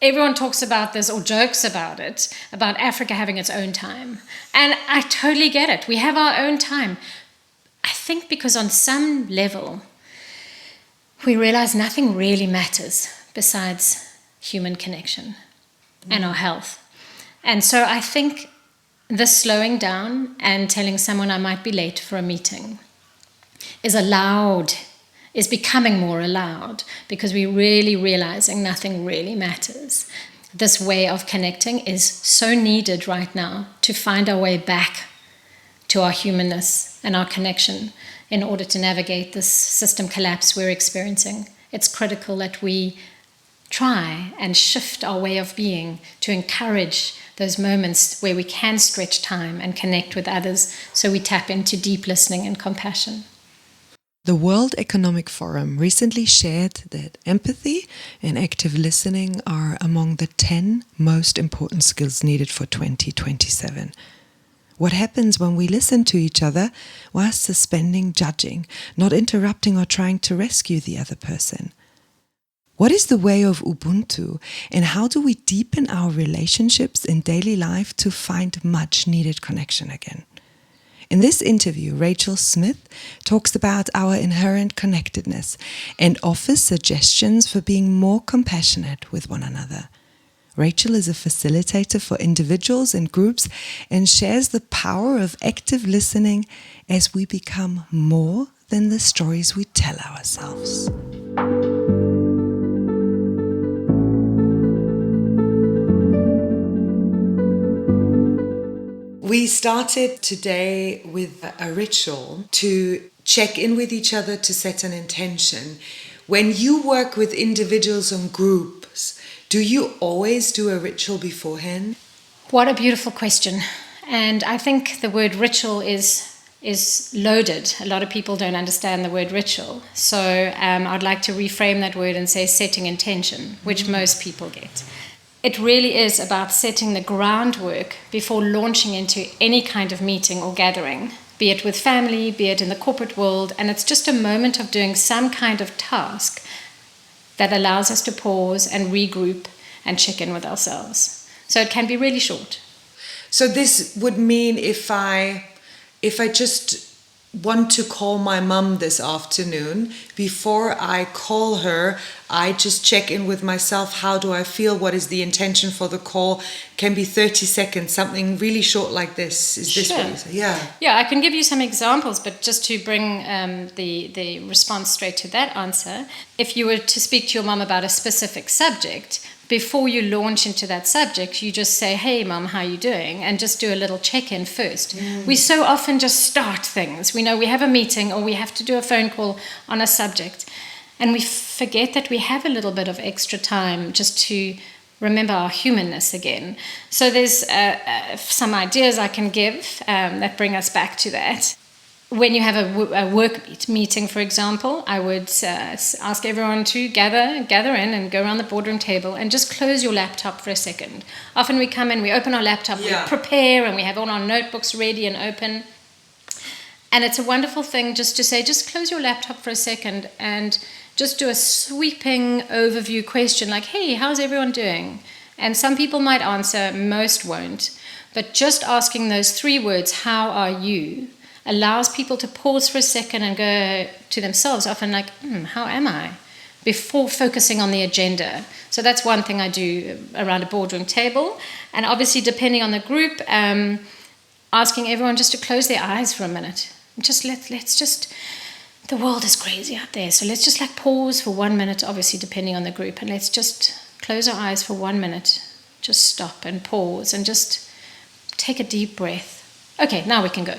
everyone talks about this or jokes about it, about Africa having its own time. And I totally get it. We have our own time. I think because on some level, we realize nothing really matters besides human connection and our health. And so I think this slowing down and telling someone I might be late for a meeting is becoming more allowed, because we're really realizing nothing really matters. This way of connecting is so needed right now to find our way back to our humanness and our connection in order to navigate this system collapse we're experiencing. It's critical that we try and shift our way of being to encourage those moments where we can stretch time and connect with others, so we tap into deep listening and compassion. The World Economic Forum recently shared that empathy and active listening are among the 10 most important skills needed for 2027. What happens when we listen to each other while suspending judging, not interrupting or trying to rescue the other person? What is the way of Ubuntu, and how do we deepen our relationships in daily life to find much needed connection again? In this interview, Rachel Smith talks about our inherent connectedness and offers suggestions for being more compassionate with one another. Rachel is a facilitator for individuals and groups and shares the power of active listening as we become more than the stories we tell ourselves. We started today with a ritual to check in with each other, to set an intention. When you work with individuals and groups, do you always do a ritual beforehand? What a beautiful question. And I think the word ritual is loaded. A lot of people don't understand the word ritual. So I'd like to reframe that word and say setting intention, which most people get. It really is about setting the groundwork before launching into any kind of meeting or gathering, be it with family, be it in the corporate world, and it's just a moment of doing some kind of task that allows us to pause and regroup and check in with ourselves. So it can be really short. So this would mean if I just want to call my mum this afternoon, before I call her, I just check in with myself. How do I feel? What is the intention for the call? Can be 30 seconds, something really short like this. Is this what you say? Yeah. Yeah, I can give you some examples, but just to bring the response straight to that answer, if you were to speak to your mum about a specific subject, before you launch into that subject, you just say, hey, Mum, how are you doing? And just do a little check-in first. We so often just start things. We know we have a meeting or we have to do a phone call on a subject. And we forget that we have a little bit of extra time just to remember our humanness again. So there's some ideas I can give that bring us back to that. When you have a work meeting, for example, I would ask everyone to gather in and go around the boardroom table and just close your laptop for a second. Often we come in, we open our laptop, we prepare, and we have all our notebooks ready and open. And it's a wonderful thing just to say, just close your laptop for a second and just do a sweeping overview question like, hey, how's everyone doing? And some people might answer, most won't. But just asking those 3 words, how are you, allows people to pause for a second and go to themselves, often like, how am I? Before focusing on the agenda. So that's one thing I do around a boardroom table. And obviously, depending on the group, asking everyone just to close their eyes for a minute. Just let's just, the world is crazy out there. So let's just pause for 1 minute, obviously depending on the group. And let's just close our eyes for 1 minute. Just stop and pause and just take a deep breath. Okay, now we can go.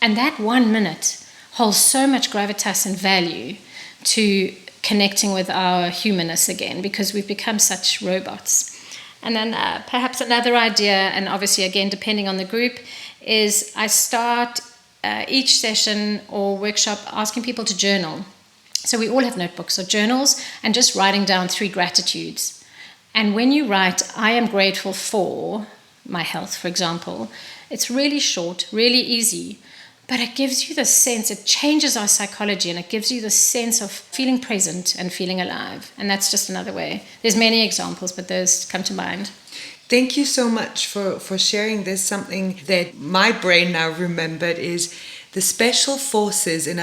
And that 1 minute holds so much gravitas and value to connecting with our humanness again, because we've become such robots. And then perhaps another idea, and obviously again depending on the group, is I start each session or workshop asking people to journal. So we all have notebooks or journals, and just writing down 3 gratitudes. And when you write, I am grateful for my health, for example, it's really short, really easy. But it gives you the sense, it changes our psychology, and it gives you the sense of feeling present and feeling alive. And that's just another way. There's many examples, but those come to mind. Thank you so much for sharing this. Something that my brain now remembered is the special forces in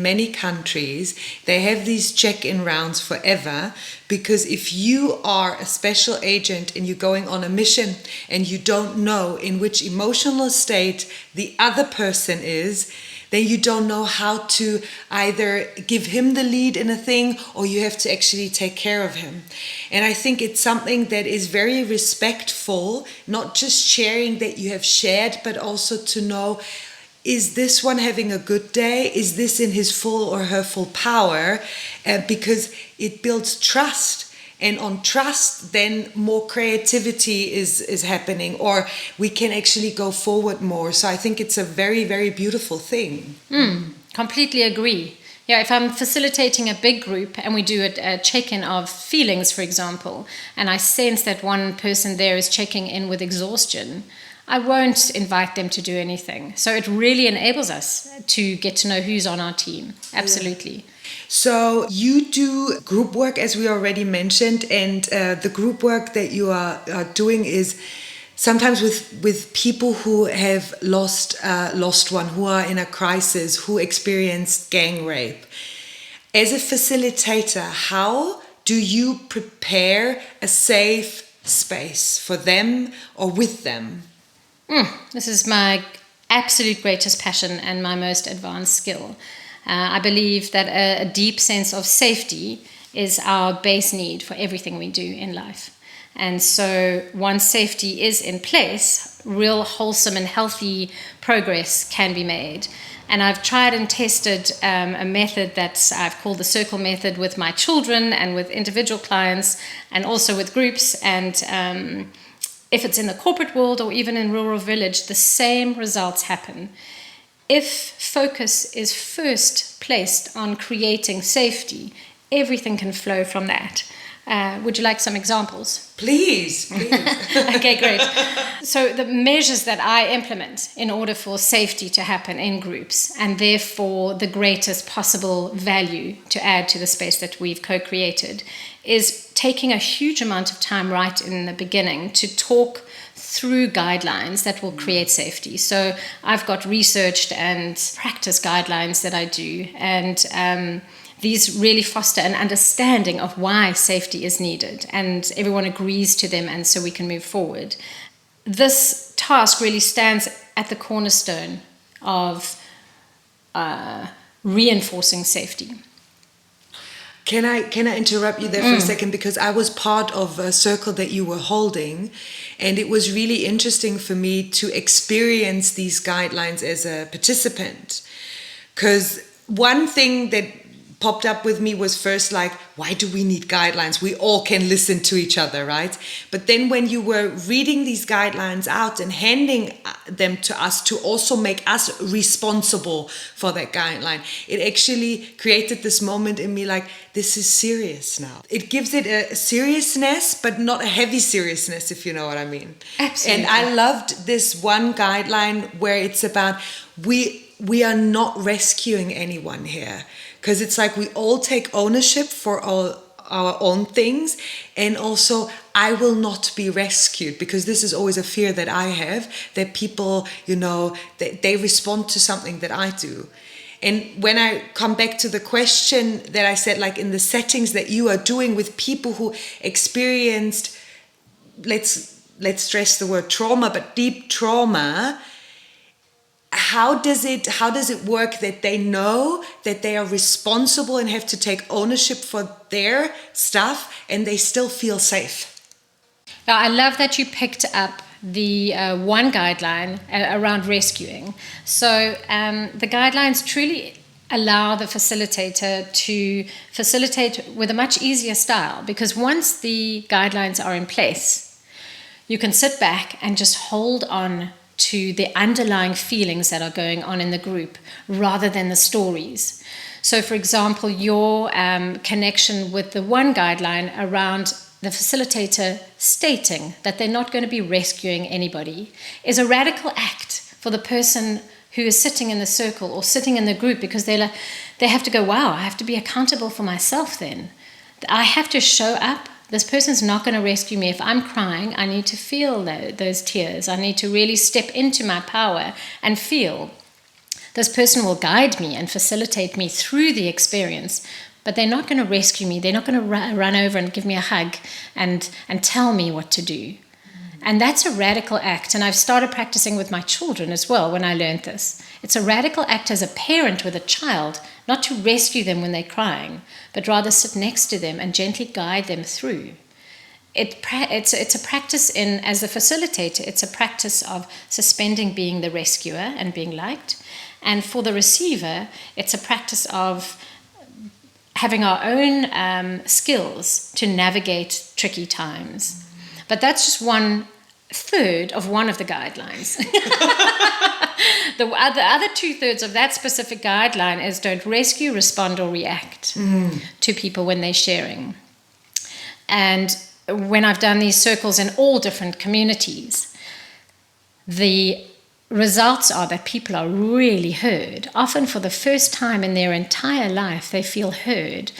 many countries, they have these check-in rounds forever, because if you are a special agent and you're going on a mission and you don't know in which emotional state the other person is, then you don't know how to either give him the lead in a thing, or you have to actually take care of him. And I think it's something that is very respectful, not just sharing that you have shared, but also to know, is this one having a good day? Is this in his full or her full power? Because it builds trust. And on trust, then more creativity is happening, or we can actually go forward more. So I think it's a very, very beautiful thing. Completely agree. Yeah, if I'm facilitating a big group and we do a check-in of feelings, for example, and I sense that one person there is checking in with exhaustion, I won't invite them to do anything. So it really enables us to get to know who's on our team. Absolutely. Yeah. So you do group work, as we already mentioned, and the group work that you are doing is sometimes with people who have lost one, who are in a crisis, who experienced gang rape. As a facilitator, how do you prepare a safe space for them or with them? This is my absolute greatest passion and my most advanced skill. I believe that a deep sense of safety is our base need for everything we do in life. And so once safety is in place, real wholesome and healthy progress can be made. And I've tried and tested a method that I've called the circle method with my children and with individual clients and also with groups. And if it's in the corporate world or even in rural village, the same results happen. If focus is first placed on creating safety, everything can flow from that. Would you like some examples? Please. Okay, great. So the measures that I implement in order for safety to happen in groups, and therefore the greatest possible value to add to the space that we've co-created, is taking a huge amount of time right in the beginning to talk through guidelines that will create safety. So I've got researched and practice guidelines that I do, and these really foster an understanding of why safety is needed, and everyone agrees to them, and so we can move forward. This task really stands at the cornerstone of reinforcing safety. Can I interrupt you there for a second? Because I was part of a circle that you were holding, and it was really interesting for me to experience these guidelines as a participant. Because one thing that popped up with me was first like, why do we need guidelines? We all can listen to each other, right? But then when you were reading these guidelines out and handing them to us to also make us responsible for that guideline, it actually created this moment in me like, this is serious now. It gives it a seriousness, but not a heavy seriousness, if you know what I mean. Absolutely. And I loved this one guideline where it's about we are not rescuing anyone here. Because it's like we all take ownership for all our own things, and also I will not be rescued, because this is always a fear that I have, that people, they respond to something that I do. And when I come back to the question that I said, like in the settings that you are doing with people who experienced, let's stress the word trauma, but deep trauma, how does it work that they know that they are responsible and have to take ownership for their stuff and they still feel safe? Now, I love that you picked up the one guideline around rescuing. So the guidelines truly allow the facilitator to facilitate with a much easier style, because once the guidelines are in place, you can sit back and just hold on to the underlying feelings that are going on in the group rather than the stories. So, for example, your connection with the one guideline around the facilitator stating that they're not going to be rescuing anybody is a radical act for the person who is sitting in the circle or sitting in the group, because they have to go, wow, I have to be accountable for myself then. I have to show up. This person's not going to rescue me. If I'm crying, I need to feel those tears. I need to really step into my power and feel. This person will guide me and facilitate me through the experience, but they're not going to rescue me. They're not going to run over and give me a hug and tell me what to do. And that's a radical act. And I've started practicing with my children as well when I learned this. It's a radical act as a parent with a child, not to rescue them when they're crying, but rather sit next to them and gently guide them through. It's a practice as a facilitator, it's a practice of suspending being the rescuer and being liked. And for the receiver, it's a practice of having our own skills to navigate tricky times. But that's just 1/3 of one of the guidelines. The other 2/3 of that specific guideline is don't rescue, respond, or react to people when they're sharing. And when I've done these circles in all different communities, the results are that people are really heard. Often for the first time in their entire life, they feel heard.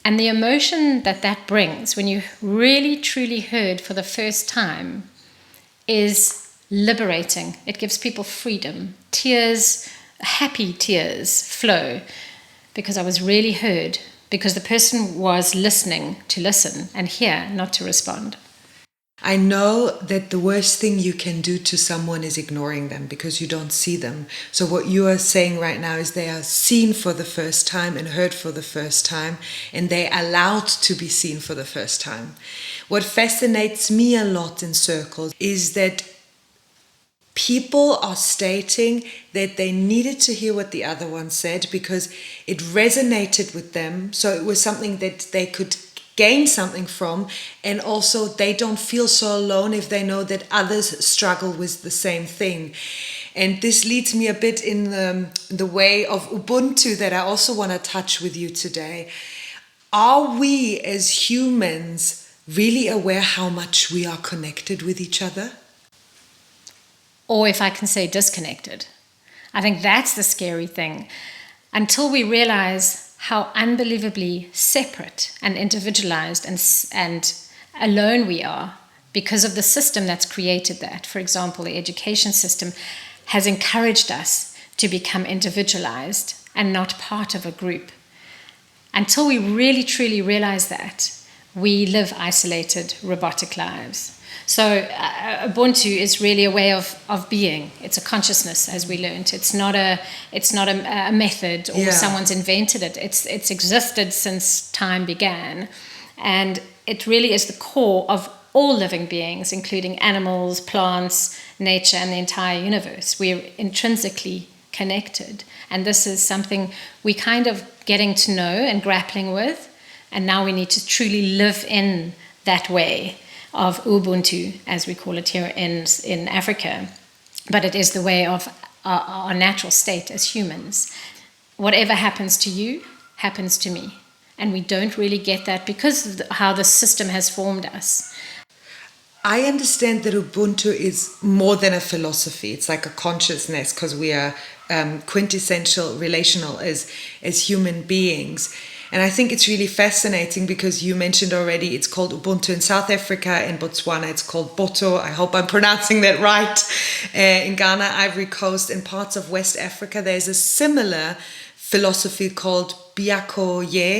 And the emotion that brings when you really, truly heard for the first time is liberating. It gives people freedom. Tears, happy tears flow because I was really heard, because the person was listening to listen and hear, not to respond. I know that the worst thing you can do to someone is ignoring them because you don't see them. So what you are saying right now is they are seen for the first time and heard for the first time, and they are allowed to be seen for the first time. What fascinates me a lot in circles is that people are stating that they needed to hear what the other one said because it resonated with them. So it was something that they could gain something from, and also they don't feel so alone if they know that others struggle with the same thing. And this leads me a bit in the way of Ubuntu that I also want to touch with you today. Are we as humans really aware how much we are connected with each other? Or if I can say disconnected. I think that's the scary thing. Until we realize how unbelievably separate and individualized and alone we are because of the system that's created that. For example, the education system has encouraged us to become individualized and not part of a group. Until we really truly realize that, we live isolated, robotic lives. So Ubuntu is really a way of being. It's a consciousness, as we learned. It's not a method or someone's invented it. It's existed since time began, and it really is the core of all living beings, including animals, plants, nature, and the entire universe. We're intrinsically connected, and this is something we kind of getting to know and grappling with, and now we need to truly live in that way of Ubuntu, as we call it here in Africa. But it is the way of our natural state as humans. Whatever happens to you, happens to me. And we don't really get that because of how the system has formed us. I understand that Ubuntu is more than a philosophy. It's like a consciousness because we are quintessential relational as human beings. And I think it's really fascinating because you mentioned already it's called Ubuntu in South Africa. In Botswana, it's called Boto. I hope I'm pronouncing that right. In Ghana, Ivory Coast, and parts of West Africa, there's a similar philosophy called Biakoye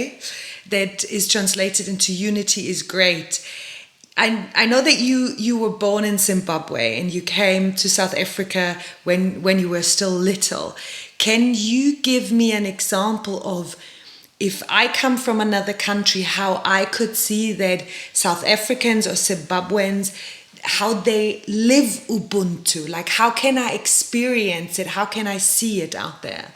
that is translated into unity is great. I know that you were born in Zimbabwe and you came to South Africa when you were still little. Can you give me an example of, if I come from another country, how I could see that South Africans or Zimbabweans, how they live Ubuntu? Like, how can I experience it? How can I see it out there?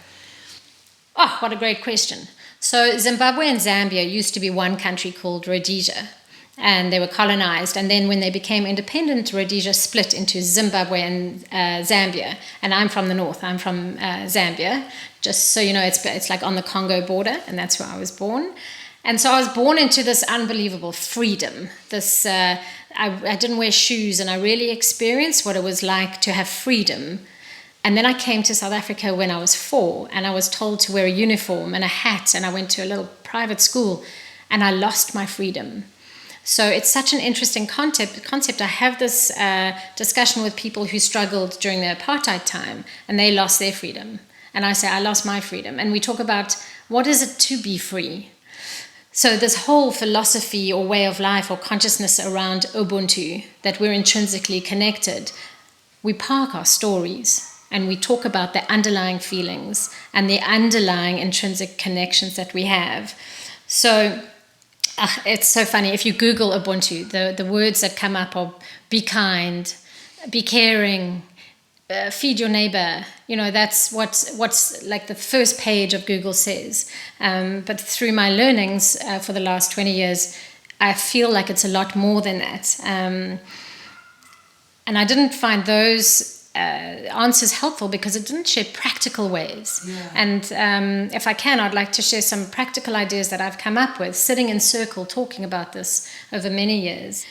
Oh, what a great question. So Zimbabwe and Zambia used to be one country called Rhodesia, and they were colonized. And then when they became independent, Rhodesia split into Zimbabwe and Zambia. And I'm from the north. I'm from Zambia. Just so you know, it's like on the Congo border, and that's where I was born. And so I was born into this unbelievable freedom. This I didn't wear shoes, and I really experienced what it was like to have freedom And then I came to South Africa when I was 4, and I was told to wear a uniform and a hat, and I went to a little private school, and I lost my freedom. So it's such an interesting concept. I have this discussion with people who struggled during the apartheid time, and they lost their freedom. And I say, I lost my freedom. And we talk about, what is it to be free? So this whole philosophy or way of life or consciousness around Ubuntu, that we're intrinsically connected, we park our stories and we talk about the underlying feelings and the underlying intrinsic connections that we have. So it's so funny. If you Google Ubuntu, the words that come up are be kind, be caring, feed your neighbor. That's what's like the first page of Google says. But through my learnings for the last 20 years, I feel like it's a lot more than that. And I didn't find those answers helpful because it didn't share practical ways. Yeah. And if I can, I'd like to share some practical ideas that I've come up with, sitting in circle, talking about this over many years.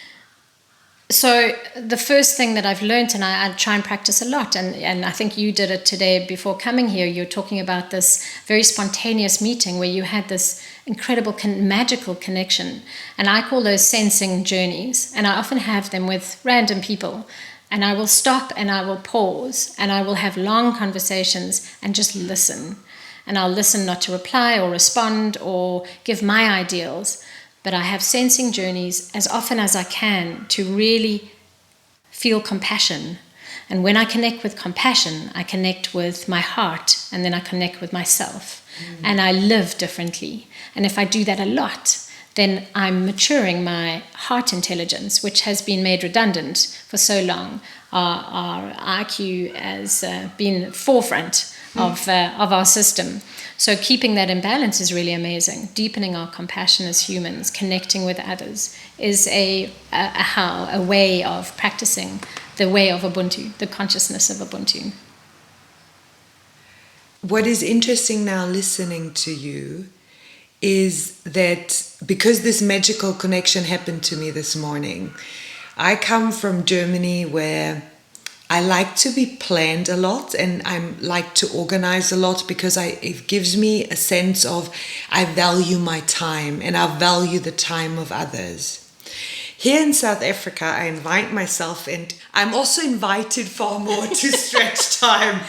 So the first thing that I've learned, and I try and practice a lot, and I think you did it today before coming here, you're talking about this very spontaneous meeting where you had this incredible magical connection. And I call those sensing journeys. And I often have them with random people. And I will stop and I will pause and I will have long conversations and just listen. And I'll listen not to reply or respond or give my ideals, but I have sensing journeys as often as I can to really feel compassion. And when I connect with compassion, I connect with my heart, and then I connect with myself. And I live differently. And if I do that a lot, then I'm maturing my heart intelligence, which has been made redundant for so long. Our IQ has been forefront of our system. So keeping that in balance is really amazing. Deepening our compassion as humans, connecting with others, is a way of practicing the way of Ubuntu, the consciousness of Ubuntu. What is interesting now listening to you is that because this magical connection happened to me this morning, I come from Germany where I like to be planned a lot and I like to organize a lot because it gives me a sense of I value my time and I value the time of others. Here in South Africa, I invite myself, and I'm also invited far more to stretch time.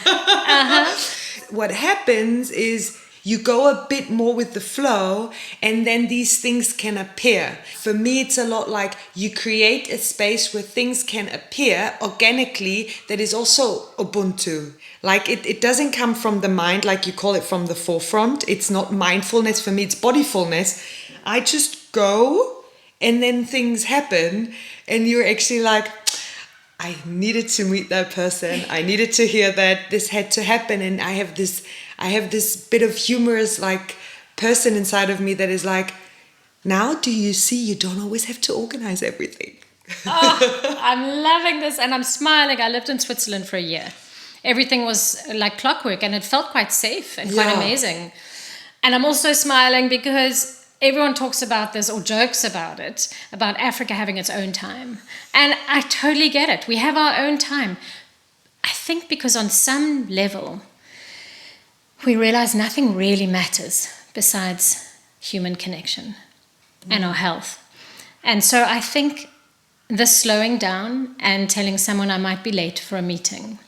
What happens is you go a bit more with the flow and then these things can appear. For me, it's a lot like you create a space where things can appear organically that is also Ubuntu. Like it doesn't come from the mind, like you call it, from the forefront. It's not mindfulness for me, it's bodyfulness. I just go and then things happen and you're actually like, I needed to meet that person. I needed to hear that. This had to happen. And I have this bit of humorous like person inside of me that is like, now do you see you don't always have to organize everything? Oh, I'm loving this and I'm smiling. I lived in Switzerland for a year. Everything was like clockwork and it felt quite safe and quite amazing. And I'm also smiling because everyone talks about this or jokes about it, about Africa having its own time. And I totally get it. We have our own time. I think because on some level, we realize nothing really matters besides human connection and our health. And so I think the slowing down and telling someone I might be late for a meeting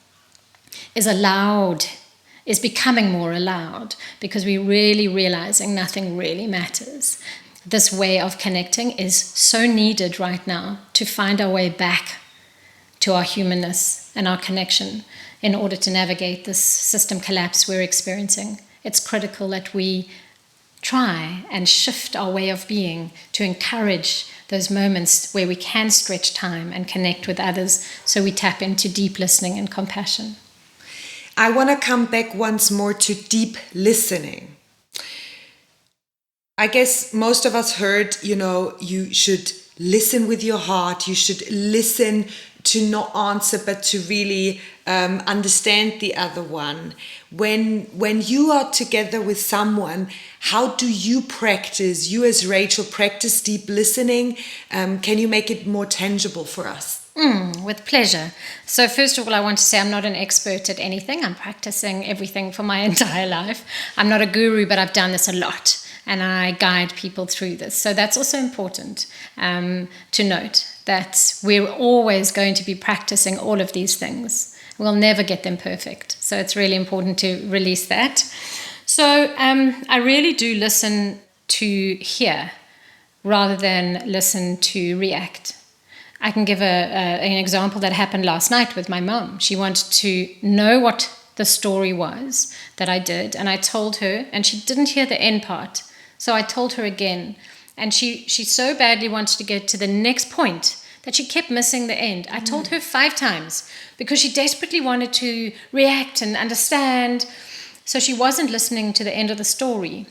is becoming more allowed because we're really realizing nothing really matters. This way of connecting is so needed right now to find our way back to our humanness and our connection in order to navigate this system collapse we're experiencing. It's critical that we try and shift our way of being to encourage those moments where we can stretch time and connect with others so we tap into deep listening and compassion. I want to come back once more to deep listening. I guess most of us heard, you should listen with your heart. You should listen not answer, but to really understand the other one. When you are together with someone, how do you practice, you as Rachel, practice deep listening? Can you make it more tangible for us? With pleasure. So first of all, I want to say I'm not an expert at anything. I'm practicing everything for my entire life. I'm not a guru, but I've done this a lot, and I guide people through this. So that's also important to note, that we're always going to be practicing all of these things. We'll never get them perfect. So it's really important to release that. So I really do listen to hear rather than listen to react. I can give an example that happened last night with my mom. She wanted to know what the story was that I did, and I told her, and she didn't hear the end part. So I told her again, and she so badly wanted to get to the next point that she kept missing the end. I told her 5 times because she desperately wanted to react and understand. So she wasn't listening to the end of the story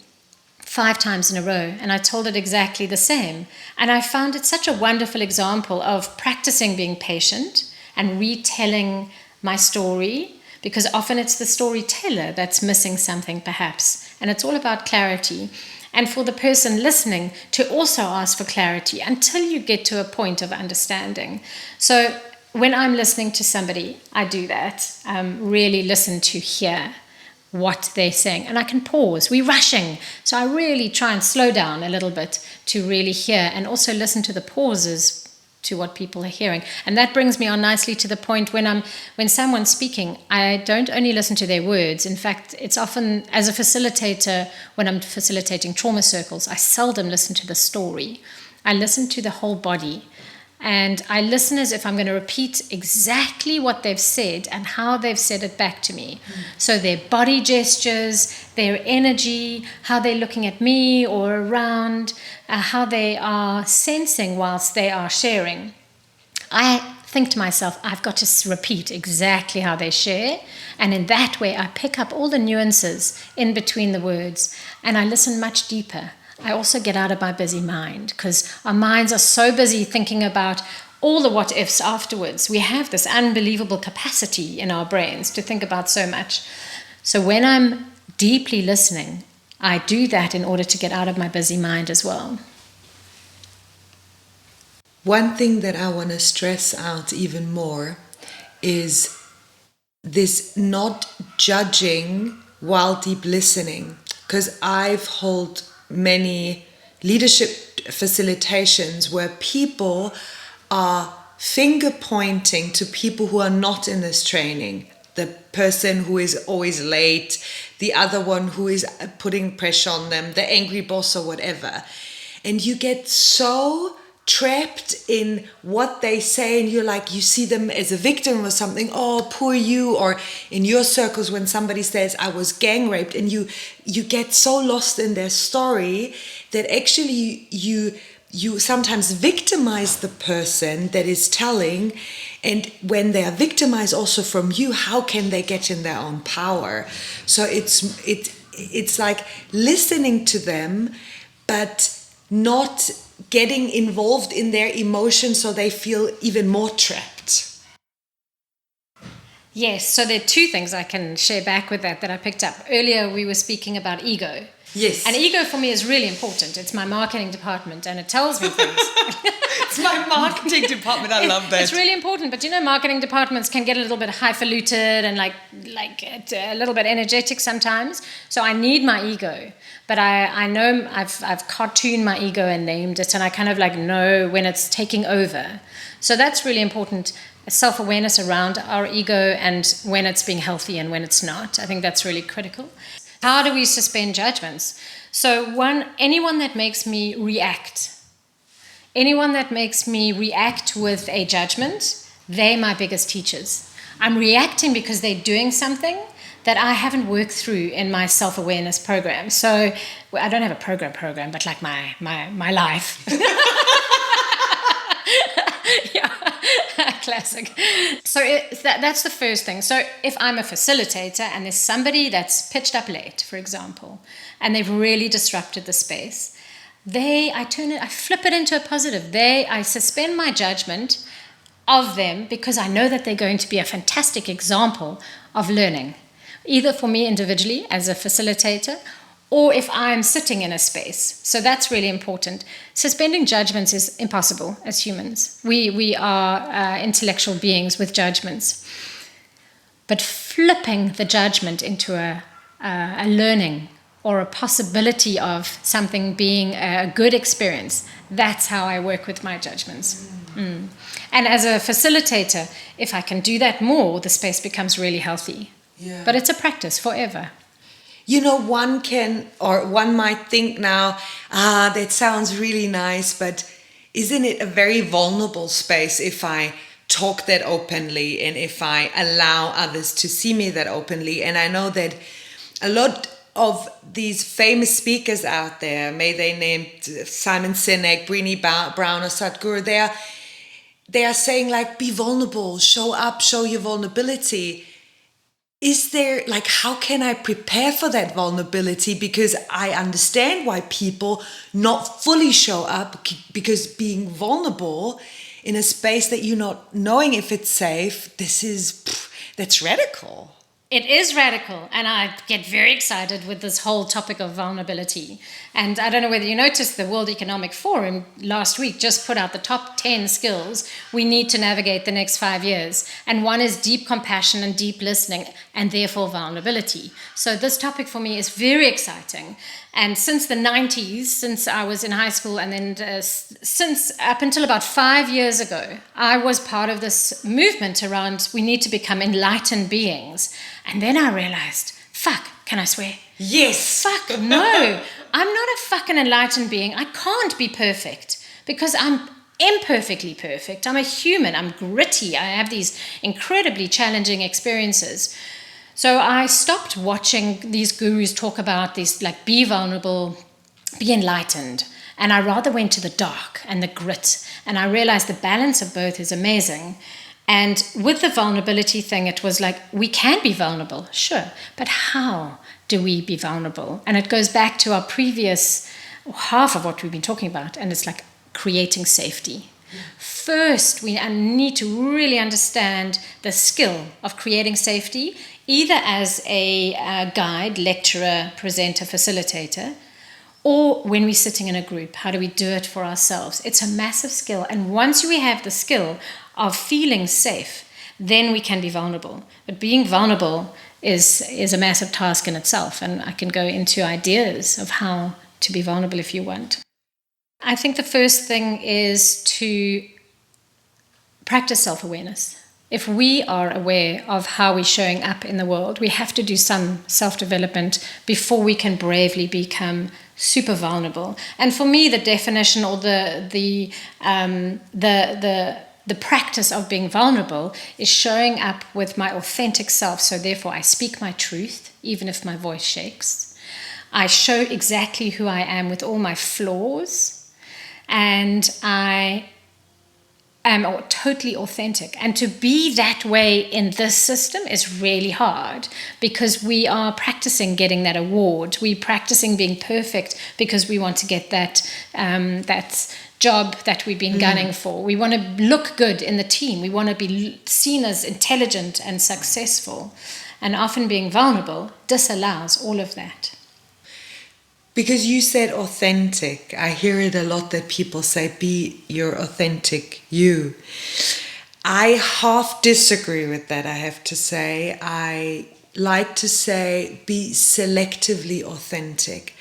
5 times in a row, and I told it exactly the same. And I found it such a wonderful example of practicing being patient and retelling my story, because often it's the storyteller that's missing something perhaps, and it's all about clarity. And for the person listening to also ask for clarity until you get to a point of understanding. So when I'm listening to somebody, I do that, really listen to hear what they're saying. And I can pause. We're rushing. So I really try and slow down a little bit to really hear, and also listen to the pauses to what people are hearing. And that brings me on nicely to the point when someone's speaking, I don't only listen to their words. In fact, it's often, as a facilitator, when I'm facilitating trauma circles, I seldom listen to the story. I listen to the whole body. And I listen as if I'm going to repeat exactly what they've said and how they've said it back to me. So their body gestures, their energy, how they're looking at me or around, how they are sensing whilst they are sharing. I think to myself, I've got to repeat exactly how they share. And in that way, I pick up all the nuances in between the words, and I listen much deeper. I also get out of my busy mind, because our minds are so busy thinking about all the what ifs afterwards. We have this unbelievable capacity in our brains to think about so much. So when I'm deeply listening, I do that in order to get out of my busy mind as well. One thing that I want to stress out even more is this not judging while deep listening, because I've held many leadership facilitations where people are finger pointing to people who are not in this training. The person who is always late, the other one who is putting pressure on them, the angry boss or whatever. And you get so trapped in what they say, and you're like, you see them as a victim or something. Oh, poor you. Or in your circles, when somebody says, I was gang raped, and you get so lost in their story that actually you sometimes victimize the person that is telling. And when they are victimized also from you, how can they get in their own power? So it's like listening to them, but not getting involved in their emotions so they feel even more trapped. Yes, so there are 2 things I can share back with that I picked up. Earlier we were speaking about ego. Yes. And ego for me is really important. It's my marketing department, and it tells me things. It's my marketing department. I love that. It's really important. But marketing departments can get a little bit highfalutin and like a little bit energetic sometimes. So I need my ego. But I know I've cartooned my ego and named it, and I kind of know when it's taking over. So that's really important. Self-awareness around our ego, and when it's being healthy and when it's not. I think that's really critical. How do we suspend judgments? So anyone that makes me react with a judgment, they're my biggest teachers. I'm reacting because they're doing something that I haven't worked through in my self-awareness program. So I don't have a program, but like my life. Yeah, classic. So that's the first thing. So if I'm a facilitator and there's somebody that's pitched up late, for example, and they've really disrupted the space, I flip it into a positive. I suspend my judgment of them because I know that they're going to be a fantastic example of learning, either for me individually as a facilitator or if I'm sitting in a space. So that's really important. Suspending judgments is impossible as humans. We are intellectual beings with judgments. But flipping the judgment into a learning or a possibility of something being a good experience, that's how I work with my judgments. And as a facilitator, if I can do that more, the space becomes really healthy. Yeah. But it's a practice forever. You know, one might think now, that sounds really nice, but isn't it a very vulnerable space if I talk that openly and if I allow others to see me that openly? And I know that a lot of these famous speakers out there, may they named Simon Sinek, Brené Brown, or Sadhguru, they are saying like, be vulnerable, show up, show your vulnerability. Is there, like, how can I prepare for that vulnerability? Because I understand why people not fully show up, because being vulnerable in a space that you're not knowing if it's safe, that's radical. It is radical, and I get very excited with this whole topic of vulnerability. And I don't know whether you noticed, the World Economic Forum last week just put out the top 10 skills we need to navigate the next 5 years. And one is deep compassion and deep listening, and therefore vulnerability. So this topic for me is very exciting. And since the 90s, since I was in high school, and then since up until about 5 years ago, I was part of this movement around we need to become enlightened beings. And then I realized, fuck, can I swear? Yes. Fuck, no. I'm not a fucking enlightened being. I can't be perfect because I'm imperfectly perfect. I'm a human. I'm gritty. I have these incredibly challenging experiences. So I stopped watching these gurus talk about these, like, be vulnerable, be enlightened. And I rather went to the dark and the grit. And I realized the balance of both is amazing. And with the vulnerability thing, it was like, we can be vulnerable, sure. But how do we be vulnerable? And it goes back to our previous half of what we've been talking about. And it's like creating safety. First, we need to really understand the skill of creating safety, either as a guide, lecturer, presenter, facilitator, or when we're sitting in a group. How do we do it for ourselves? It's a massive skill. And once we have the skill of feeling safe, then we can be vulnerable. But being vulnerable is a massive task in itself. And I can go into ideas of how to be vulnerable if you want. I think the first thing is to practice self-awareness. If we are aware of how we're showing up in the world, we have to do some self-development before we can bravely become super vulnerable. And for me, the definition or the practice of being vulnerable is showing up with my authentic self. So therefore, I speak my truth, even if my voice shakes. I show exactly who I am with all my flaws, and I am totally authentic. And to be that way in this system is really hard because we are practicing getting that award. We're practicing being perfect because we want to get that job that we've been gunning for. We want to look good in the team. We want to be seen as intelligent and successful. And often being vulnerable disallows all of that. Because you said authentic, I hear it a lot that people say, be your authentic you. I half disagree with that, I have to say. I like to say, be selectively authentic.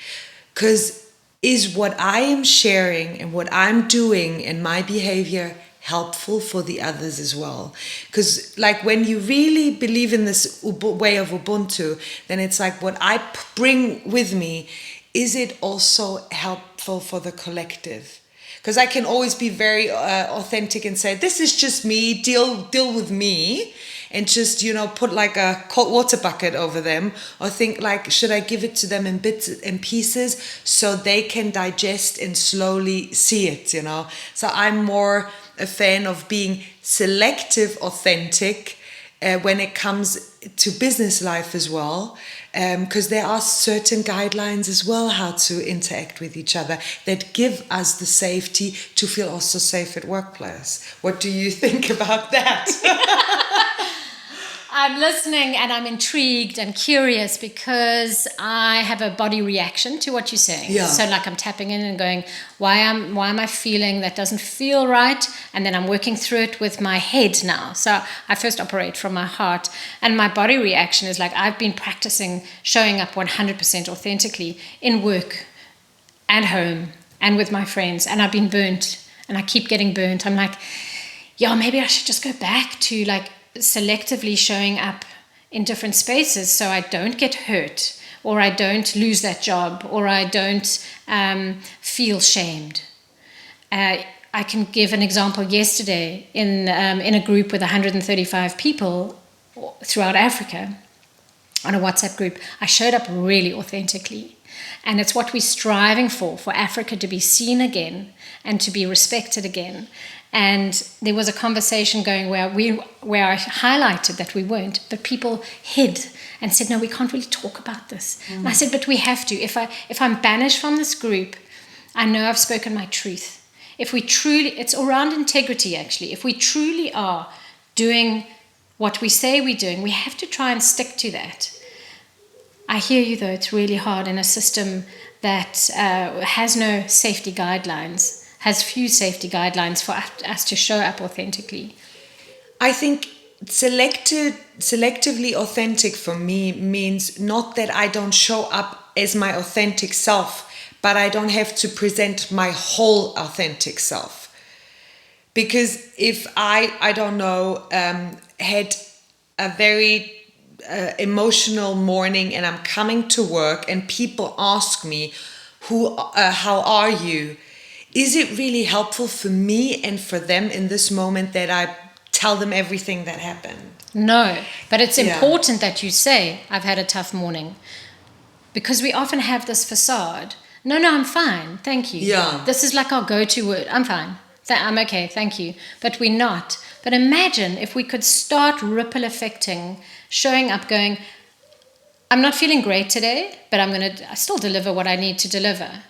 Because is what I am sharing and what I'm doing in my behavior helpful for the others as well? Because like when you really believe in this way of Ubuntu, then it's like what I bring with me, is it also helpful for the collective? Because I can always be very authentic and say, this is just me, deal with me, and just, put like a cold water bucket over them, or think like, should I give it to them in bits and pieces so they can digest and slowly see it, So I'm more a fan of being selective, authentic, when it comes to business life as well, because there are certain guidelines as well how to interact with each other that give us the safety to feel also safe at workplace. What do you think about that? I'm listening and I'm intrigued and curious because I have a body reaction to what you're saying. Yeah. So like I'm tapping in and going, why am I feeling that doesn't feel right? And then I'm working through it with my head now. So I first operate from my heart. And my body reaction is like I've been practicing showing up 100% authentically in work and home and with my friends. And I've been burnt and I keep getting burnt. I'm like, yeah, maybe I should just go back to like selectively showing up in different spaces so I don't get hurt or I don't lose that job or I don't feel shamed. I can give an example. Yesterday in a group with 135 people throughout Africa on a WhatsApp group, I showed up really authentically. And it's what we're striving for Africa to be seen again and to be respected again. And there was a conversation going where I highlighted that we weren't, but people hid and said, no, we can't really talk about this. And I said, but we have to. If I'm banished from this group, I know I've spoken my truth. If we truly, it's around integrity actually. If we truly are doing what we say we're doing, we have to try and stick to that. I hear you though, it's really hard in a system that has no safety guidelines, has few safety guidelines for us to show up authentically. I think selectively authentic for me means not that I don't show up as my authentic self, but I don't have to present my whole authentic self. Because if I don't know, had a very emotional morning and I'm coming to work and people ask me, how are you? Is it really helpful for me and for them in this moment that I tell them everything that happened? No, but it's important that you say, I've had a tough morning. Because we often have this facade. No, I'm fine, thank you. Yeah. This is like our go-to word. I'm fine. I'm okay, thank you. But we're not. But imagine if we could start ripple affecting, showing up going, I'm not feeling great today, but I still deliver what I need to deliver.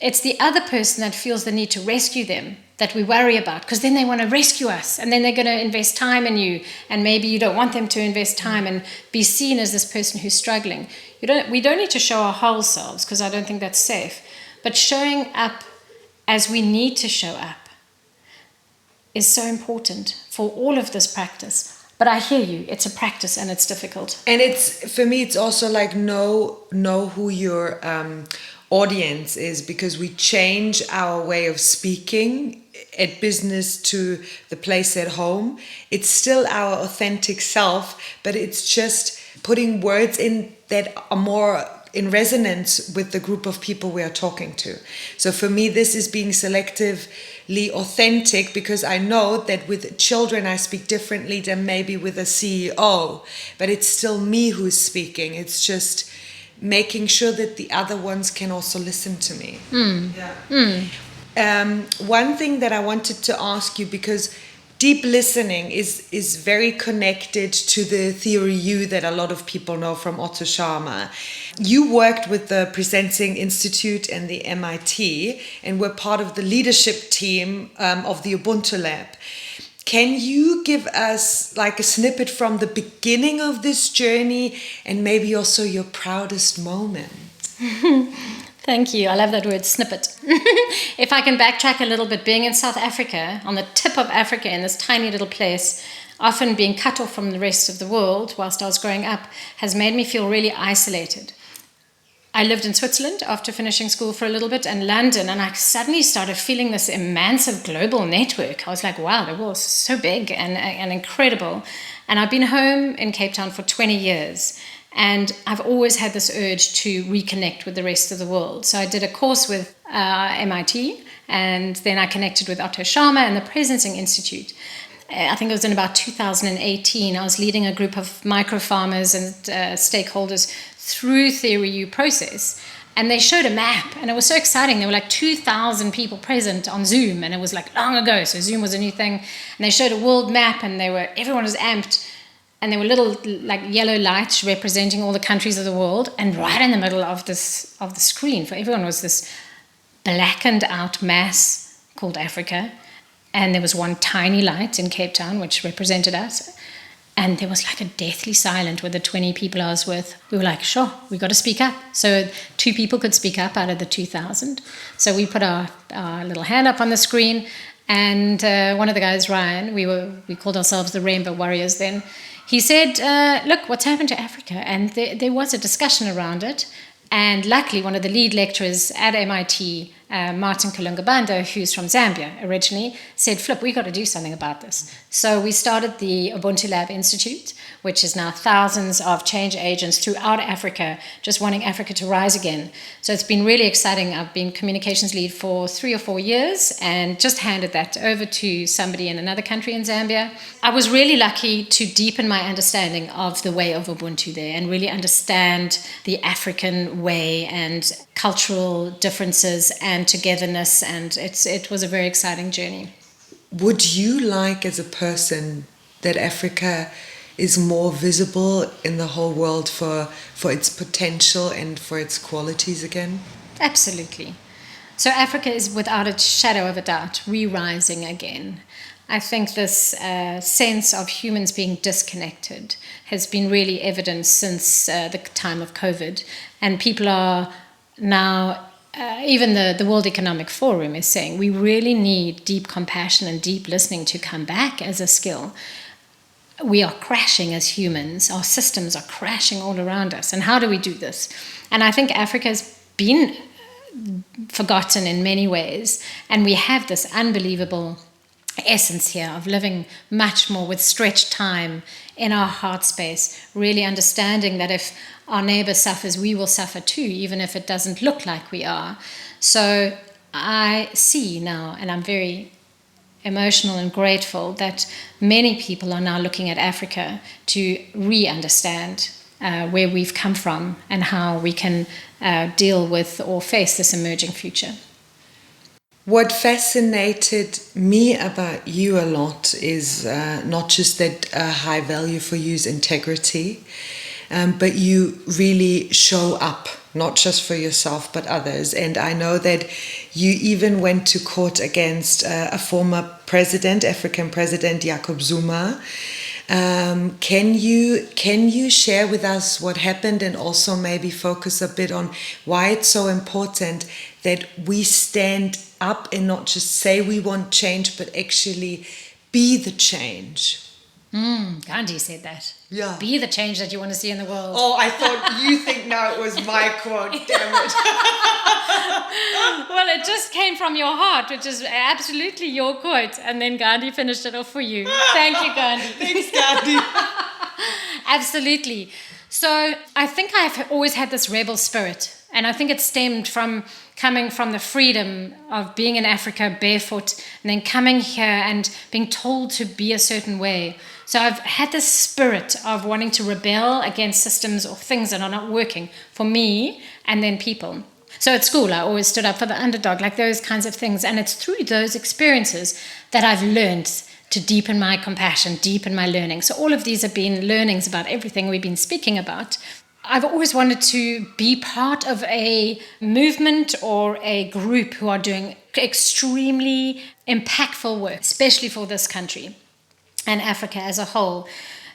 It's the other person that feels the need to rescue them that we worry about, because then they want to rescue us and then they're going to invest time in you, and maybe you don't want them to invest time and be seen as this person who's struggling. We don't need to show our whole selves, because I don't think that's safe, but showing up as we need to show up is so important for all of this practice. But I hear you, it's a practice and it's difficult. And for me it's also like know who your audience is, because we change our way of speaking at business to the place at home. It's still our authentic self, but it's just putting words in that are more in resonance with the group of people we are talking to. So for me, this is being selectively authentic, because I know that with children I speak differently than maybe with a CEO, but it's still me who's speaking. It's just making sure that the other ones can also listen to me. One thing that I wanted to ask you, because deep listening is very connected to the theory U that a lot of people know from Otto Scharmer. You worked with the Presenting Institute and the MIT and were part of the leadership team of the Ubuntu Lab. Can you give us like a snippet from the beginning of this journey and maybe also your proudest moment? Thank you. I love that word, snippet. If I can backtrack a little bit, being in South Africa, on the tip of Africa, in this tiny little place, often being cut off from the rest of the world whilst I was growing up, has made me feel really isolated. I lived in Switzerland after finishing school for a little bit, and London, and I suddenly started feeling this immense global network. I was like, wow, the world's so big and incredible. And I've been home in Cape Town for 20 years, and I've always had this urge to reconnect with the rest of the world. So I did a course with MIT, and then I connected with Otto Scharmer and the Presenting Institute. I think it was in about 2018. I was leading a group of micro farmers and stakeholders through Theory U process, and they showed a map, and it was so exciting. There were like 2,000 people present on Zoom, and it was like long ago, so Zoom was a new thing, and they showed a world map, and everyone was amped. and there were little like yellow lights representing all the countries of the world, and right in the middle of the screen for everyone was this blackened out mass called Africa, and there was one tiny light in Cape Town which represented us, and there was like a deathly silence with the 20 people I was with. We were like, sure, we got to speak up. So 2 people could speak up out of the 2,000. So we put our little hand up on the screen, and one of the guys, Ryan, we called ourselves the Rainbow Warriors then. He said, look, what's happened to Africa? And there was a discussion around it. And luckily, one of the lead lecturers at MIT, Martin Kalungabanda, who's from Zambia originally, said, Flip, we've got to do something about this. So we started the Ubuntu Lab Institute, which is now thousands of change agents throughout Africa, just wanting Africa to rise again. So it's been really exciting. I've been communications lead for 3 or 4 years and just handed that over to somebody in another country in Zambia. I was really lucky to deepen my understanding of the way of Ubuntu there and really understand the African way and cultural differences and togetherness, and it was a very exciting journey. Would you like, as a person, that Africa is more visible in the whole world for its potential and for its qualities again? Absolutely. So Africa is, without a shadow of a doubt, re-rising again. I think this sense of humans being disconnected has been really evident since the time of COVID, and people are now, even the World Economic Forum is saying, we really need deep compassion and deep listening to come back as a skill. We are crashing as humans. Our systems are crashing all around us. And how do we do this? And I think Africa has been forgotten in many ways. And we have this unbelievable essence here of living much more with stretched time in our heart space, really understanding that if our neighbor suffers, we will suffer too, even if it doesn't look like we are. So I see now, and I'm very emotional and grateful that many people are now looking at Africa to re-understand where we've come from and how we can deal with or face this emerging future. What fascinated me about you a lot is not just that high value for you is integrity, but you really show up, not just for yourself, but others. And I know that you even went to court against a former president, African president, Jacob Zuma. Can you share with us what happened and also maybe focus a bit on why it's so important that we stand up and not just say we want change, but actually be the change? Gandhi said that. Yeah. Be the change that you want to see in the world. Oh, I thought you think now it was my quote. Damn it. Well, it just came from your heart, which is absolutely your quote. And then Gandhi finished it off for you. Thank you, Gandhi. Thanks, Gandhi. Absolutely. So I think I've always had this rebel spirit. And I think it stemmed from coming from the freedom of being in Africa barefoot and then coming here and being told to be a certain way. So I've had this spirit of wanting to rebel against systems or things that are not working for me and then people. So at school, I always stood up for the underdog, like those kinds of things. And it's through those experiences that I've learned to deepen my compassion, deepen my learning. So all of these have been learnings about everything we've been speaking about. I've always wanted to be part of a movement or a group who are doing extremely impactful work, especially for this country and Africa as a whole.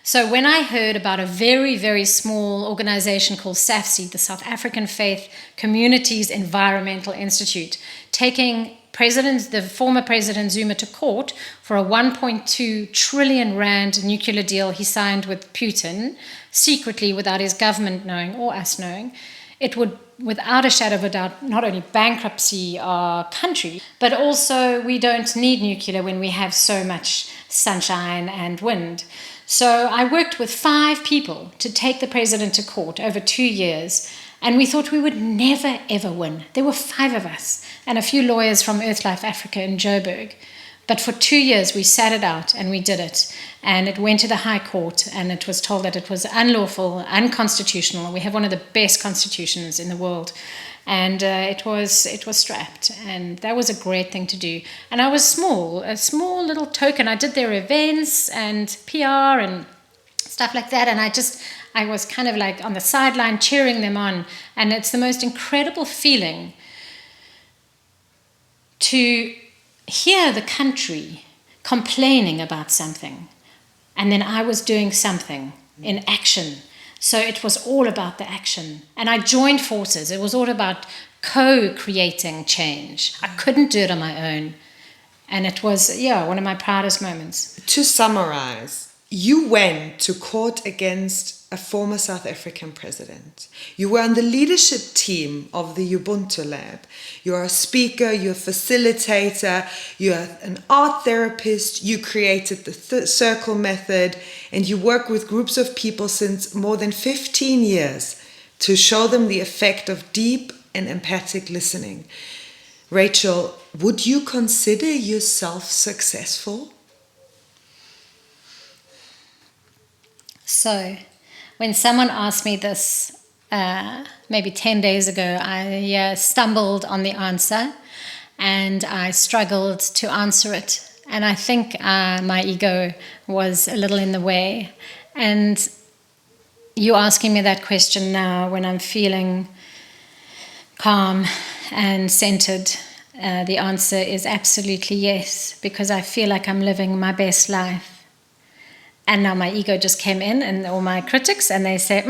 So when I heard about a very, very small organization called SAFSI, the South African Faith Communities Environmental Institute, taking the former President Zuma to court for a 1.2 trillion rand nuclear deal he signed with Putin, secretly without his government knowing or us knowing, it would, without a shadow of a doubt, not only bankruptcy our country, but also we don't need nuclear when we have so much sunshine and wind. So I worked with 5 people to take the president to court over 2 years, and we thought we would never, ever win. There were 5 of us and a few lawyers from Earthlife Africa in Joburg. But for 2 years, we sat it out and we did it. And it went to the High Court and it was told that it was unlawful, unconstitutional. We have one of the best constitutions in the world. And it was strapped. And that was a great thing to do. And I was a small little token. I did their events and PR and stuff like that. And I was kind of like on the sideline cheering them on. And it's the most incredible feeling to hear the country complaining about something. And then I was doing something in action. So it was all about the action. And I joined forces. It was all about co-creating change. I couldn't do it on my own. And it was, one of my proudest moments. To summarize, you went to court against a former South African president. You were on the leadership team of the Ubuntu lab. You're a speaker, you're a facilitator, you're an art therapist, you created the circle method, and you work with groups of people since more than 15 years to show them the effect of deep and empathic listening. Rachel, would you consider yourself successful? So, when someone asked me this maybe 10 days ago, I stumbled on the answer and I struggled to answer it. And I think my ego was a little in the way. And you asking me that question now when I'm feeling calm and centered, the answer is absolutely yes, because I feel like I'm living my best life. And now my ego just came in, and all my critics, and they say,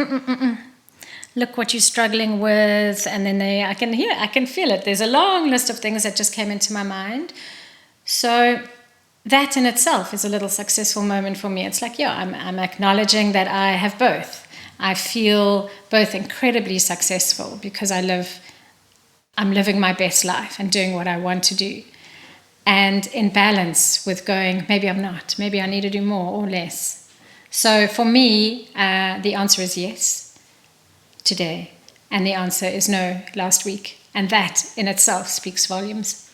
look what you're struggling with. And then I can feel it. There's a long list of things that just came into my mind. So that in itself is a little successful moment for me. It's like, I'm acknowledging that I have both. I feel both incredibly successful because I'm living my best life and doing what I want to do. And in balance with going, maybe I'm not, maybe I need to do more or less. So for me, the answer is yes today, and the answer is no last week. And that in itself speaks volumes.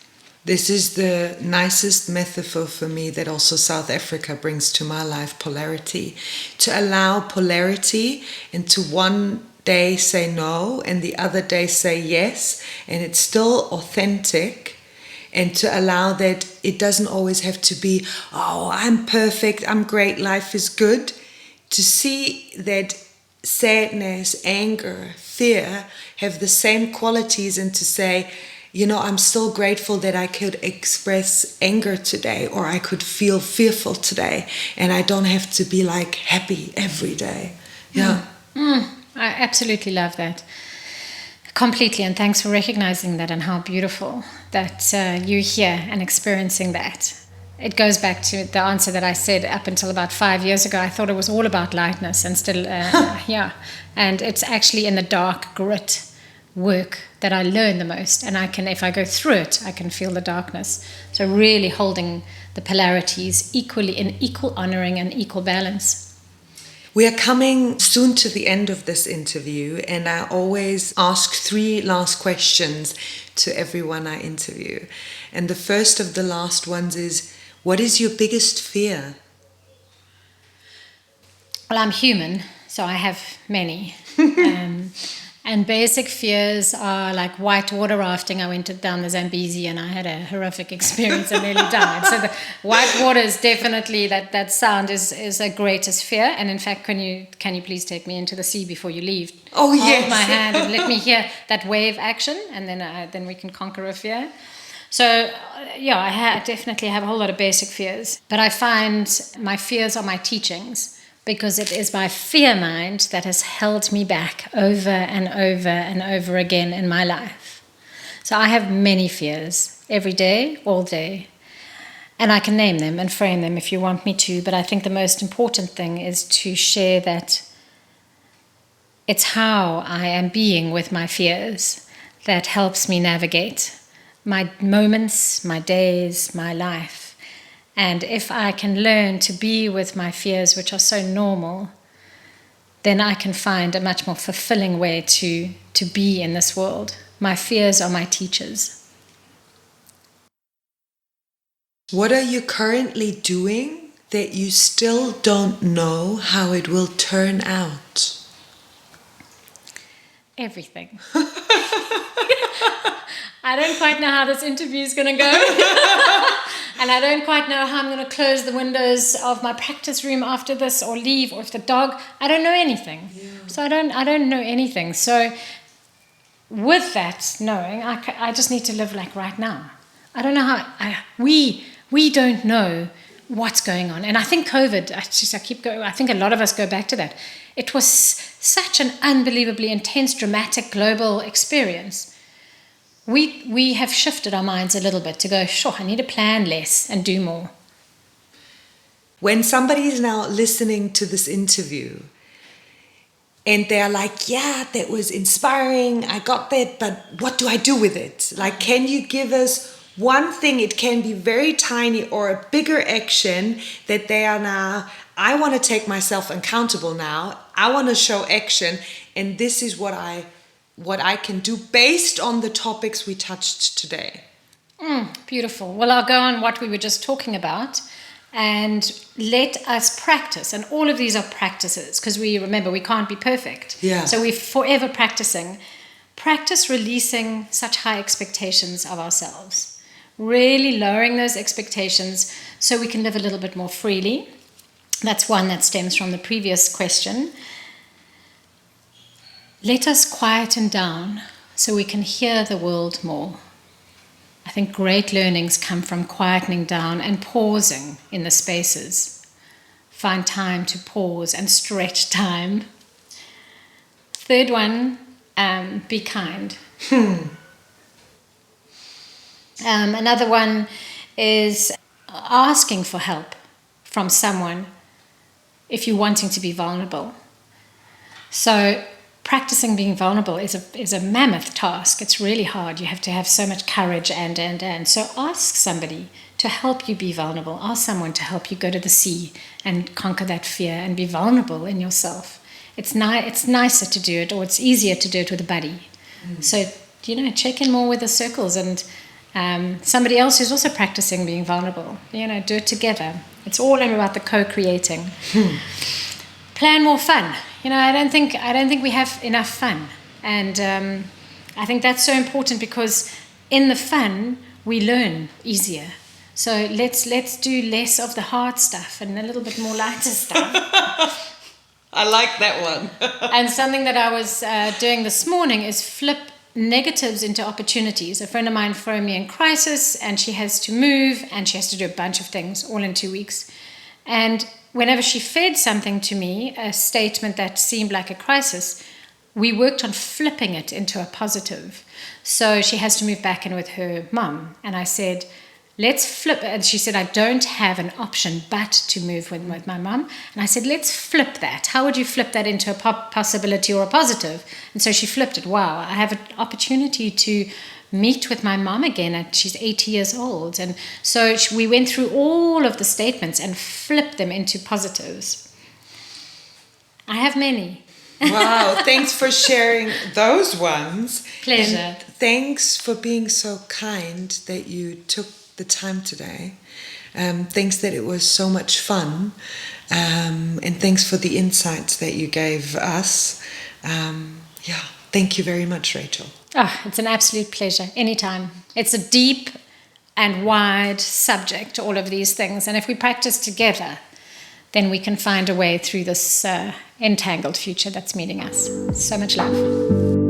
This is the nicest metaphor for me that also South Africa brings to my life, polarity. To allow polarity and to one day say no and the other day say yes, and it's still authentic. And to allow that it doesn't always have to be, I'm perfect, I'm great, life is good. To see that sadness, anger, fear have the same qualities, and to say, I'm still grateful that I could express anger today, or I could feel fearful today, and I don't have to be like happy every day. Yeah. I absolutely love that. Completely, and thanks for recognizing that, and how beautiful that you're here and experiencing that. It goes back to the answer that I said up until about 5 years ago. I thought it was all about lightness, and still, and it's actually in the dark grit work that I learn the most, and if I go through it, I can feel the darkness. So really holding the polarities equally, in equal honoring and equal balance. We are coming soon to the end of this interview, and I always ask 3 last questions to everyone I interview. And the first of the last ones is, what is your biggest fear? Well, I'm human, so I have many. And basic fears are like white water rafting. I went down the Zambezi and I had a horrific experience and nearly died. So the white water is definitely, that sound is a greatest fear. And in fact, can you please take me into the sea before you leave? Oh, yes. Hold my hand and let me hear that wave action, and then we can conquer a fear. So, I definitely have a whole lot of basic fears. But I find my fears are my teachings, because it is my fear mind that has held me back over and over and over again in my life. So I have many fears every day, all day. And I can name them and frame them if you want me to, but I think the most important thing is to share that it's how I am being with my fears that helps me navigate my moments, my days, my life. And if I can learn to be with my fears, which are so normal, then I can find a much more fulfilling way to be in this world. My fears are my teachers. What are you currently doing that you still don't know how it will turn out? Everything. I don't quite know how this interview is going to go. And I don't quite know how I'm going to close the windows of my practice room after this, or leave, or if the dog. I don't know anything. Yeah. So I don't know anything. So with that knowing, I just need to live like right now. I don't know how. We don't know what's going on, and I think COVID. I keep going. I think a lot of us go back to that. It was such an unbelievably intense, dramatic, global experience. We have shifted our minds a little bit to go, sure, I need to plan less and do more. When somebody is now listening to this interview and they're like, yeah, that was inspiring, I got that, but what do I do with it? Like, can you give us one thing? It can be very tiny or a bigger action that they are now, I want to take myself accountable now. I want to show action, and this is what I can do based on the topics we touched today. Beautiful. Well, I'll go on what we were just talking about and let us practice. And all of these are practices, because remember, we can't be perfect. Yeah. So we're forever practicing. Practice releasing such high expectations of ourselves. Really lowering those expectations so we can live a little bit more freely. That's one that stems from the previous question. Let us quieten down so we can hear the world more. I think great learnings come from quietening down and pausing in the spaces. Find time to pause and stretch time. Third one, be kind. Another one is asking for help from someone if you're wanting to be vulnerable. So practicing being vulnerable is a mammoth task. It's really hard. You have to have so much courage and. So ask somebody to help you be vulnerable. Ask someone to help you go to the sea and conquer that fear and be vulnerable in yourself. It's nicer to do it, or it's easier to do it with a buddy. So, check in more with the circles and somebody else who's also practicing being vulnerable. Do it together. It's all about the co-creating. Plan more fun. I don't think we have enough fun, and I think that's so important, because in the fun we learn easier. So let's do less of the hard stuff and a little bit more lighter stuff. I like that one. And something that I was doing this morning is flip negatives into opportunities. A friend of mine phoned me in crisis, and she has to move and she has to do a bunch of things all in 2 weeks. And whenever she fed something to me, a statement that seemed like a crisis, we worked on flipping it into a positive. So she has to move back in with her mum. And I said, let's flip it. And she said, I don't have an option but to move with my mum. And I said, let's flip that. How would you flip that into a possibility or a positive? And so she flipped it. Wow, I have an opportunity to meet with my mom again. She's 80 years old. And so we went through all of the statements and flipped them into positives. I have many. Wow, thanks for sharing those ones. Pleasure. And thanks for being so kind that you took the time today. Thanks that it was so much fun. And thanks for the insights that you gave us. Thank you very much, Rachel. Oh, it's an absolute pleasure. Anytime. It's a deep and wide subject, all of these things. And if we practice together, then we can find a way through this entangled future that's meeting us. So much love.